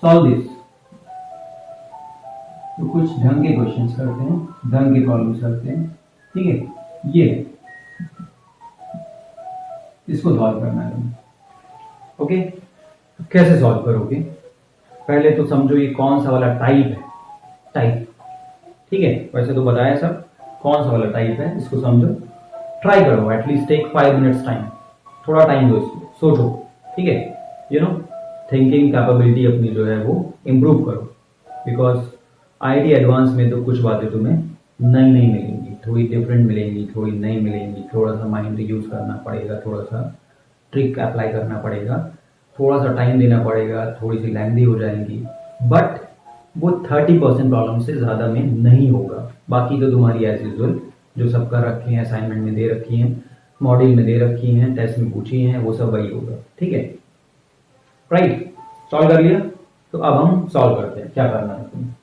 सॉल्व दिस। तो कुछ ढंग के क्वेश्चंस करते हैं, ढंग के प्रॉब्लम्स करते हैं। ठीक है, ये इसको सॉल्व करना है तुम्हें। ओके, कैसे सॉल्व करोगे? पहले तो समझो ये कौन सा वाला टाइप है, टाइप। ठीक है, वैसे तो बताया सब कौन सा वाला टाइप है, इसको समझो, ट्राई करो, एटलीस्ट टेक 5 मिनट्स टाइम। थोड़ा टाइम दो इसको, सोचो। ठीक है, यू नो, थिंकिंग कैपेबिलिटी अपनी जो है वो इम्प्रूव करो, बिकॉज आईटी एडवांस में तो कुछ बातें तुम्हें नई नई मिलेंगी, थोड़ी डिफरेंट मिलेंगी, थोड़ी नई मिलेंगी। थोड़ा सा माइंड यूज करना पड़ेगा, थोड़ा सा ट्रिक अप्लाई करना पड़ेगा, थोड़ा सा टाइम देना पड़ेगा, थोड़ी सी लेंथी हो जाएंगी, बट वो 30% प्रॉब्लम से ज़्यादा में नहीं होगा। बाकी तो तुम्हारी एज यूजुअल जो सबका रखे हैं, असाइनमेंट में दे रखी हैं, मॉड्यूल में दे रखी हैं, टेस्ट में पूछी हैं, वो सब वही होगा। ठीक है, राइट, सॉल्व कर लिया। तो अब हम सॉल्व करते हैं, क्या करना है तुम्हें।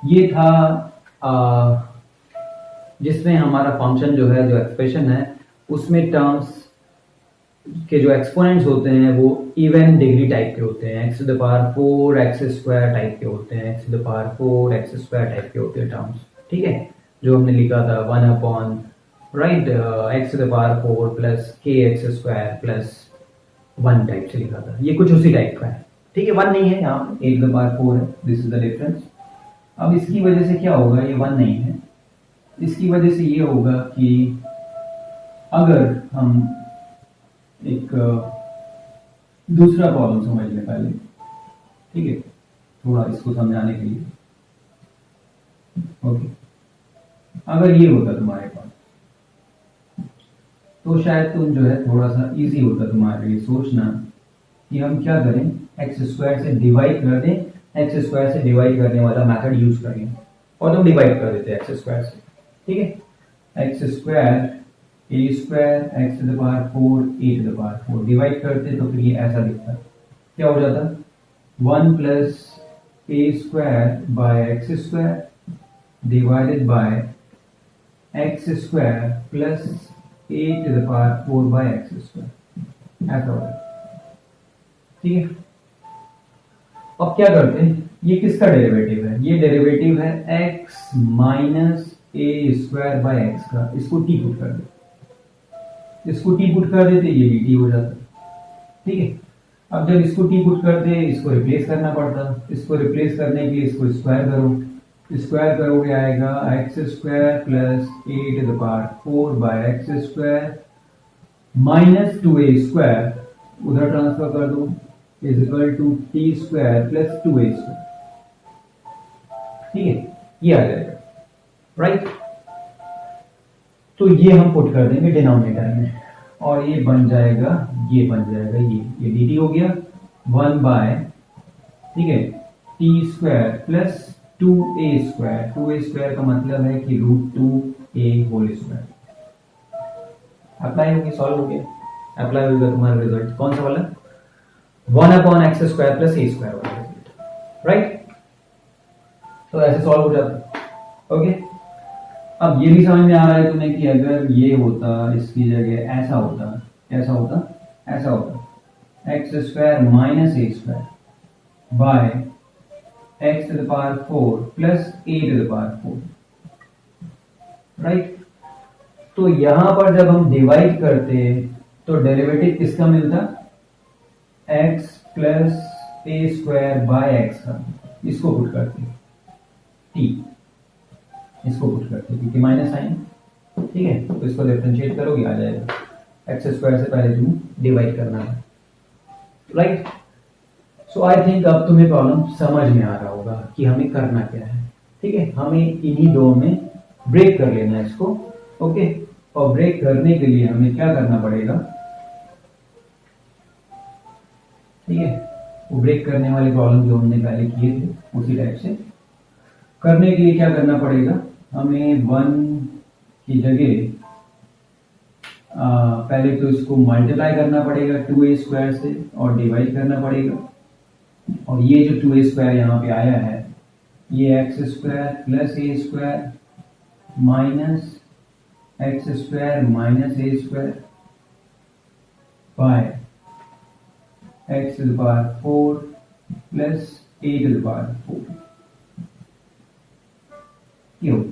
ये था जिसमें हमारा फंक्शन जो है, जो एक्सप्रेशन है, उसमें टर्म्स के जो एक्सपोनेंट्स होते हैं वो इवन डिग्री टाइप के होते हैं, x to the power 4 x square type के होते हैं, x to the power 4 x square type के होते हैं टर्म्स। ठीक है, जो हमने लिखा था 1 upon right x to the power 4 plus k x square plus 1 type से लिखा था, ये कुछ उसी टाइप का है। ठीक है, 1 नहीं है यहाँ, a to the power 4 है, दिस इज द डिफरेंस। अब इसकी वजह से क्या होगा, ये 1 नहीं है, इसकी वजह से ये होगा कि अगर हम एक दूसरा प्रॉब्लम समझ लें पहले। ठीक है, थोड़ा इसको समझाने के लिए। ओके, अगर ये होता तुम्हारे पास, तो शायद तुम जो है थोड़ा सा इजी होता तुम्हारे लिए सोचना कि हम क्या करें, एक्स स्क्वायर से डिवाइड कर दें, एक्स स्क्वायर से डिवाइड करने वाला मेथड यूज करें और तुम डिवाइड कर देते एक्स स्क्वायर से। ठीक है, x square a square x to the power 4 a to the power 4 divide करते तो फिर ये ऐसा दिखता, क्या हो जाता, 1 plus a square by x square divided by x square plus a to the power 4 by x square, ऐसा हो जाता। ठीक है, अब क्या करते हैं, ये किसका डेरिवेटिव है, ये डेरिवेटिव है x minus a square by x का, इसको टी पुट कर दे, इसको टी पुट कर देते, ये dt हो जाता। ठीक है, अब जब इसको टी पुट करते, इसको रिप्लेस करना पड़ता, इसको रिप्लेस करने के लिए इसको स्क्वायर करो, स्क्वायर करोगे आएगा x square plus a to the power 4 by x square minus 2a square, उधर ट्रांसफर कर दो, is equal to t square plus 2a square. ठीक है, ये आ जाएगा, राइट। तो ये हम पुट कर देंगे डिनोमिनेटर में और ये बन जाएगा, ये बन जाएगा, ये dt हो गया 1 बाय, ठीक है, T square plus 2a square, 2a square का मतलब है कि √2a होल स्क्वायर। अप्लाई हो गया, सॉल्व हो गया, अप्लाई होगा तुम्हारा रिजल्ट कौन सा वाला, 1 upon x square plus a square वाला रिजल्ट, राइट। तो ऐसे सॉल्व हो जाता। ओके, अब ये भी समझ में आ रहा है तुम्हें कि अगर ये होता, इसकी जगह ऐसा होता, ऐसा होता, ऐसा होता, x square minus a square bye x to the power 4 plus a to the power 4, right. तो यहां पर जब हम डिवाइड करते तो डेरिवेटिव किसका मिलता, x plus a square by x का। इसको पुट करते t, इसको पुट करते क्योंकि माइनस साइन, ठीक है। तो इसको डिफरेंशिएट करोगे आ जाएगा, एक्स स्क्वायर से पहले तुम्हें डिवाइड करना है, राइट। सो आई थिंक अब तुम्हें प्रॉब्लम समझ में आ रहा होगा कि हमें करना क्या है, ठीक है। हमें इन्हीं दो में ब्रेक कर लेना है इसको, ओके। और ब्रेक करने के लिए हमें क्या करना पड़ेगा, ठीक है। वो ब्रेक करने वाले प्रॉब्लम जो हमने पहले किए थे उसी टाइप से करने के लिए क्या करना पड़ेगा, हमें 1 की जगह पहले तो इसको मल्टीप्लाई करना पड़ेगा 2a स्क्वायर से और डिवाइड करना पड़ेगा। और ये जो 2a स्क्वायर यहाँ पे आया है ये x square plus a square minus x square minus a square by x to the power 4 plus a to the power 4, ये हो,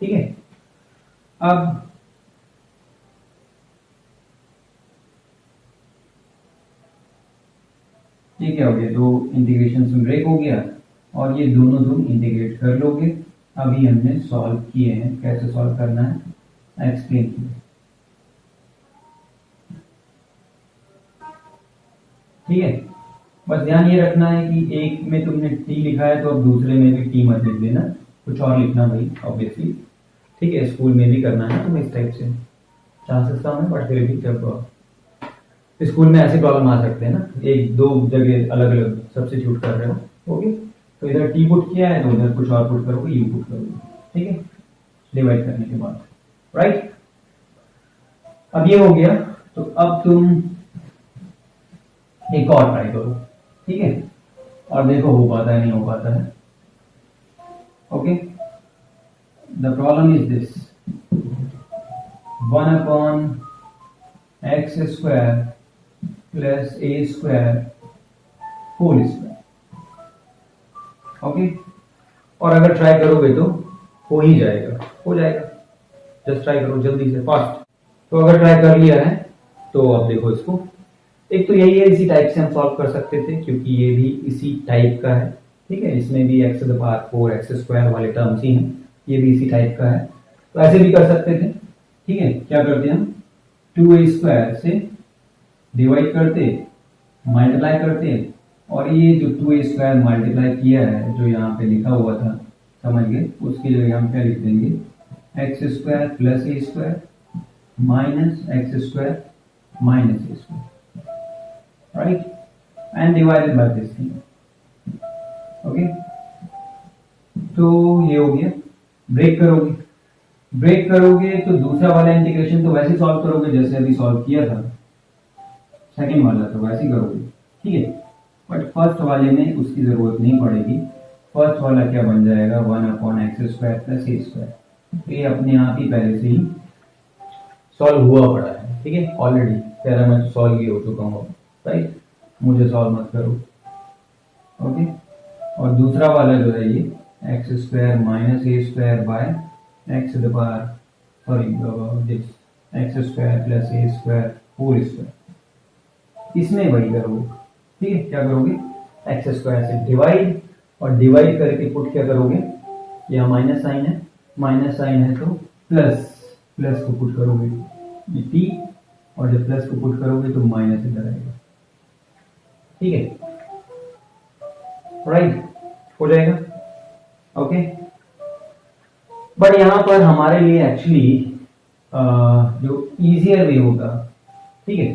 ठीक है। अब ये क्या हो गया, दो इंटीग्रेशन से ब्रेक हो गया और ये दोनों तुम इंटीग्रेट कर लोगे। अभी हमने सॉल्व किए हैं, कैसे सॉल्व करना है एक्सप्लेन किया, ठीक है। बस ध्यान ये रखना है कि एक में तुमने टी लिखा है तो अब दूसरे में भी टी मत लिख देना, कुछ और लिखना भाई ऑब्वियसली, ठीक है। स्कूल में भी करना है तुम्हें इस टाइप से, चांसेस कम है बट फिर भी जब स्कूल में ऐसे प्रॉब्लम आ सकते हैं ना, एक दो जगह अलग अलग सब्स्टिट्यूट कर रहे हो, ओके। तो इधर टी पुट किया है तो उधर कुछ और पुट करोगे, यू पुट करोगे, ठीक है, डिवाइड करने के बाद, राइट। अब ये हो गया, तो अब तुम एक और ट्राई करो, ठीक है, और देखो हो पाता है नहीं हो पाता है, okay. The problem is this, 1 upon x square plus a square whole square, okay. और अगर ट्राई करोगे तो हो ही जाएगा, हो जाएगा, जस्ट ट्राई करो जल्दी से फास्ट। तो अगर ट्राई कर लिया है तो अब देखो इसको, एक तो यही है, इसी टाइप से हम सॉल्व कर सकते थे क्योंकि ये भी इसी टाइप का है, ठीक है। इसमें भी x to the power 4 x square वाले टर्म्स ही हैं, ये भी इसी टाइप का है, तो ऐसे भी कर सकते थे, ठीक है। क्या करते हम 2a स्क्वायर से डिवाइड करते, मल्टीप्लाई करते, और ये जो 2a स्क्वायर मल्टीप्लाई किया है जो यहाँ पे लिखा हुआ था, समझ गए, उसकी जगह हम क्या लिख देंगे, x square plus a square minus x square minus a square, right, and divided by this thing, okay. तो ये हो गया, ब्रेक करोगे, ब्रेक करोगे तो दूसरा वाला इंटीग्रेशन तो वैसे सॉल्व करोगे जैसे अभी सॉल्व किया था, सेकंड वाला तो वैसे ही करोगे, ठीक है। बट फर्स्ट वाले में उसकी जरूरत नहीं पड़ेगी, फर्स्ट वाला क्या बन जाएगा, 1 upon x square plus a square, तो ये अपने आप ही पहले से ही सॉल्व हुआ पड़ा है, ठीक है, ऑलरेडी कह रहा मैं सॉल्व ही हो चुका हूँ, राइट, मुझे सॉल्व मत करो, ओके। और दूसरा वाला जो है ये x square minus a square by x to the power, sorry this x square plus a square whole square, इसमें वही करोगे, ठीक है। क्या करोगे, एक्स स्क्वायर से डिवाइड, और डिवाइड करके पुट क्या करोगे, यहाँ माइनस साइन है, माइनस साइन है तो प्लस, प्लस को पुट करोगे ये टी, और जब प्लस को पुट करोगे तो माइनस इधर आएगा, ठीक है, राइट, हो जाएगा, ओके। बट यहां पर हमारे लिए एक्चुअली जो इजियर वे होगा, ठीक है,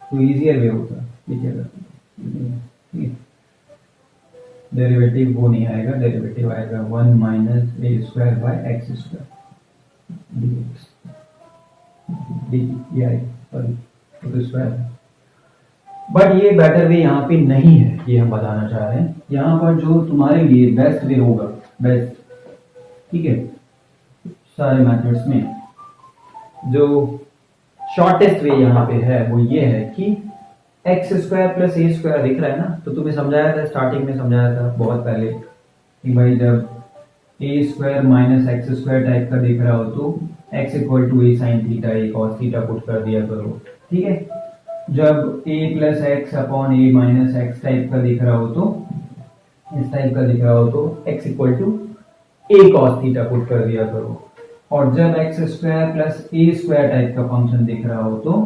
तो इजियर वे होगा, ये क्या करते हैं, ठीक है, डेरिवेटिव वो नहीं आएगा, डेरिवेटिव आएगा 1 minus a square by x square d x, ये आएगा, सॉरी तो स्क्वायर। बट ये बेटर वे यहाँ पे नहीं है, ये हम बताना चाह रहे हैं। यहाँ पर जो तुम्हारे लिए बेस्ट वे होगा, बेस्ट, ठीक है, सारे मेथड्स में जो शॉर्टेस्ट वे यहाँ पे है वो ये है कि x square plus a square दिख रहा है ना, तो तुम्हें समझाया था, स्टार्टिंग में समझाया था बहुत पहले कि भाई जब a square minus x square type का दिख रहा हो तो x equal to a sine theta a cos theta put कर दिया करो, ठीक है। जब a plus x upon a minus x type का दिख रहा हो तो, इस टाइप का दिख रहा हो तो x equal to a cos theta put कर दिया करो। और जब x square plus a square type का फंक्शन दिख रहा हो तो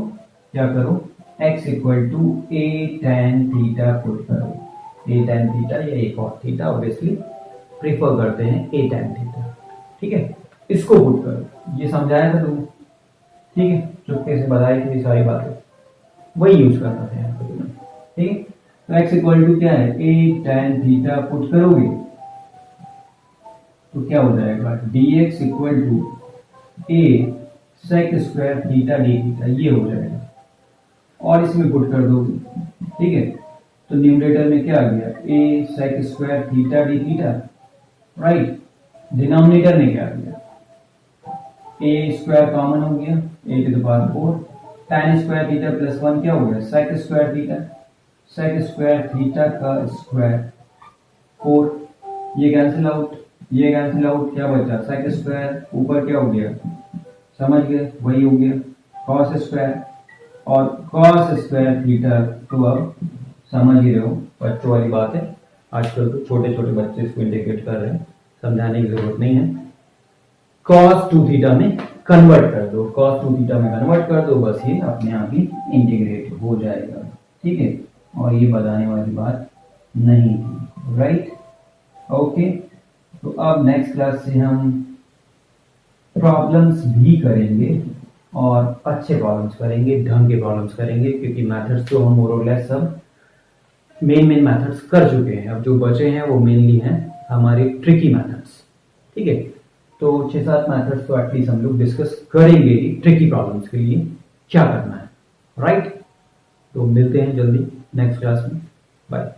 क्या करो, x equal to a tan theta put करो। ए टेन थीटा या a cos theta obviously prefer करते हैं ए टेन थीटा, ठीक है। इसको पुट करो, ये समझाया था तुम्हें, ठीक है, चुपके से बताई थी सारी बातें, वही यूज करना था यहाँ पर, ठीक है। तो एक्स इक्वल टू क्या है, ए टेन थीटा पुट करोगे तो क्या हो जाएगा, d x equal to a sec square theta d theta, ये हो जाएगा। और इसमें पुट कर दोगे, ठीक है। तो न्यूमरेटर में क्या आ गया, a sec square theta d theta, right. Denominator में क्या आ गया, ए स्क्वायर कॉमन हो गया, a to the power 4, tan square theta plus 1 क्या हो गया, sec square theta, sec square theta का स्क्वायर 4, ये कैंसिल आउट, ये कैंसिल आउट, क्या बचा, सेक स्क्वायर, ऊपर क्या हो गया, समझ गए, वही हो गया कॉस स्क्वायर। और कॉस स्क्वायर थीटा तो अब समझ ही रहे हो, बच्चों वाली बात है, आजकल तो छोटे छोटे बच्चे इसको इंडिकेट कर रहे हैं, समझाने की जरूरत नहीं है। cos 2 थीटा में कन्वर्ट कर दो, cos 2 थीटा में कन्वर्ट कर दो, बस ये अपने आप ही इंटीग्रेट हो जाएगा, ठीक है। और ये बताने वाली बात नहीं थी, राइट, ओके। तो अब नेक्स्ट क्लास से हम प्रॉब्लम्स भी करेंगे और अच्छे प्रॉब्लम्स करेंगे, ढंग के प्रॉब्लम्स करेंगे, क्योंकि मेथड्स तो हम मोर और लेस सब मेन मेथड्स कर चुके हैं। अब जो बचे हैं वो मेनली हैं हमारे ट्रिकी मेथड्स, ठीक है। तो 6-7 मेथड्स तो एटलीस्ट हम लोग डिस्कस करेंगे कि ट्रिकी प्रॉब्लम्स के लिए क्या करना है, राइट। तो मिलते हैं जल्दी नेक्स्ट क्लास में, बाय।